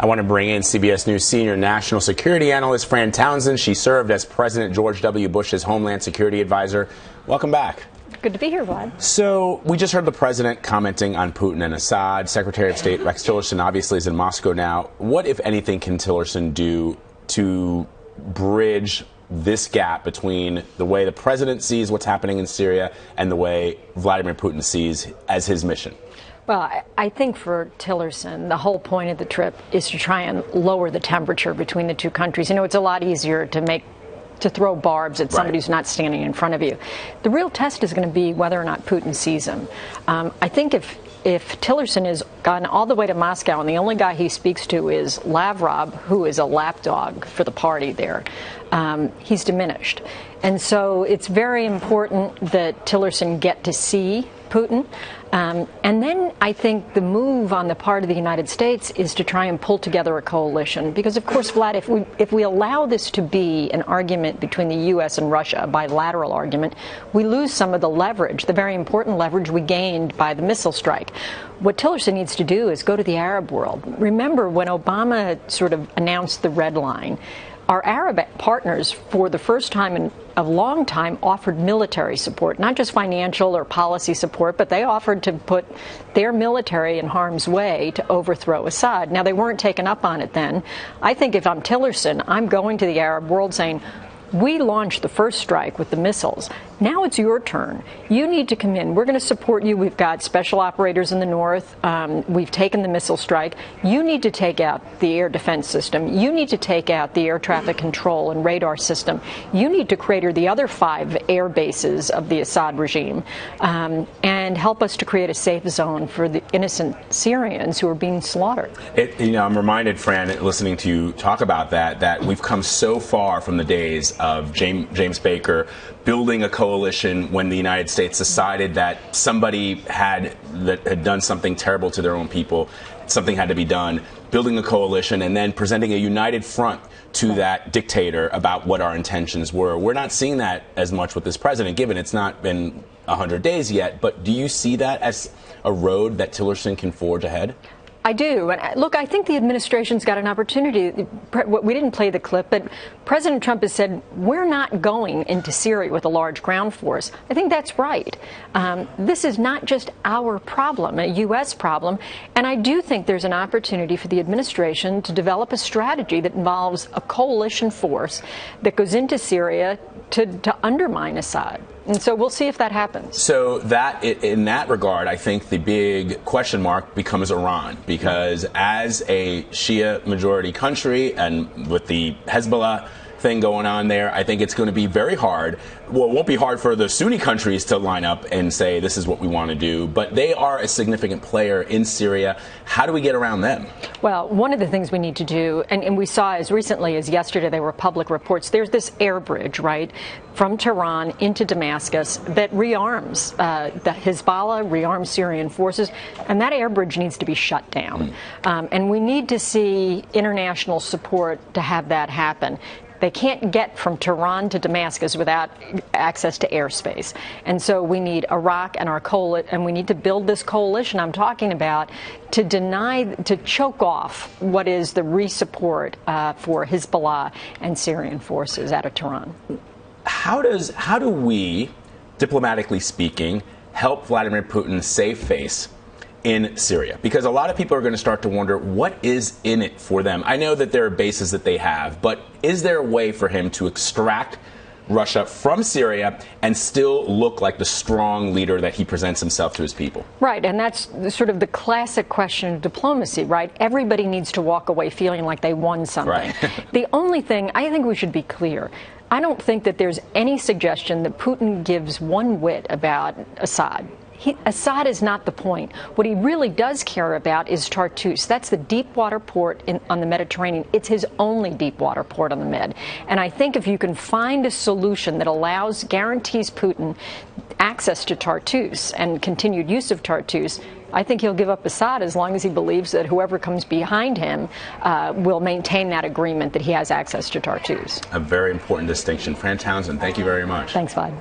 I want to bring in CBS News senior national security analyst Fran Townsend. She served as President George W. Bush's Homeland Security Advisor. Welcome back. Good to be here, Vlad. So we just heard the president commenting on Putin and Assad. Secretary of State Rex Tillerson obviously is in Moscow now. What, if anything, can Tillerson do to bridge this gap between the way the president sees what's happening in Syria and the way Vladimir Putin sees as his mission? Well, I think for Tillerson, the whole point of the trip is to try and lower the temperature between the two countries. You know, it's a lot easier to throw barbs at somebody who's not standing in front of you. The real test is going to be whether or not Putin sees him. I think if Tillerson has gone all the way to Moscow and the only guy he speaks to is Lavrov, who is a lapdog for the party there, he's diminished. And so it's very important that Tillerson get to see Putin. And then I think the move on the part of the United States is to try and pull together a coalition. Because, of course, Vlad, if we allow this to be an argument between the U.S. and Russia, a bilateral argument, we lose some of the leverage, the very important leverage we gained by the missile strike. What Tillerson needs to do is go to the Arab world. Remember, when Obama sort of announced the red line, our Arab partners, for the first time in a long time, offered military support, not just financial or policy support, but they offered to put their military in harm's way to overthrow Assad. Now, they weren't taken up on it then. I think if I'm Tillerson, I'm going to the Arab world saying, we launched the first strike with the missiles. Now it's your turn. You need to come in. We're going to support you. We've got special operators in the north. We've taken the missile strike. You need to take out the air defense system. You need to take out the air traffic control and radar system. You need to crater the other 5 air bases of the Assad regime and help us to create a safe zone for the innocent Syrians who are being slaughtered. I'm reminded, Fran, listening to you talk about that we've come so far from the days of James Baker building a coalition when the United States decided that somebody had done something terrible to their own people. Something had to be done, building a coalition and then presenting a united front to that dictator about what our intentions were. We're not seeing that as much with this president, given it's not been 100 days yet. But do you see that as a road that Tillerson can forge ahead? I do. And look, I think the administration's got an opportunity. We didn't play the clip, but President Trump has said, we're not going into Syria with a large ground force. I think that's right. This is not just our problem, a U.S. problem. And I do think there's an opportunity for the administration to develop a strategy that involves a coalition force that goes into Syria to undermine Assad. And so we'll see if that happens. So in that regard, I think the big question mark becomes Iran, because as a Shia majority country and with the Hezbollah thing going on there, I think it's going to be very hard. Well, it won't be hard for the Sunni countries to line up and say this is what we want to do, but they are a significant player in Syria. How do we get around them? Well, one of the things we need to do, and we saw as recently as yesterday, there were public reports, there's this air bridge, right, from Tehran into Damascus that rearms the Hezbollah, rearms Syrian forces, and that air bridge needs to be shut down. And we need to see international support to have that happen. They can't get from Tehran to Damascus without access to airspace. And so we need Iraq and our coalition, and we need to build this coalition I'm talking about to choke off what is the re-support for Hezbollah and Syrian forces out of Tehran. How do we, diplomatically speaking, help Vladimir Putin save face in Syria? Because a lot of people are going to start to wonder, what is in it for them? I know that there are bases that they have, but is there a way for him to extract Russia from Syria and still look like the strong leader that he presents himself to his people? Right, and that's sort of the classic question of diplomacy, right? Everybody needs to walk away feeling like they won something. Right. The only thing, I think we should be clear, I don't think that there's any suggestion that Putin gives one whit about Assad. Assad is not the point. What he really does care about is Tartus. That's the deep water port on the Mediterranean. It's his only deep water port on the Med. And I think if you can find a solution that guarantees Putin access to Tartus and continued use of Tartus, I think he'll give up Assad as long as he believes that whoever comes behind him will maintain that agreement that he has access to Tartus. A very important distinction. Fran Townsend, thank you very much. Thanks, Vlad.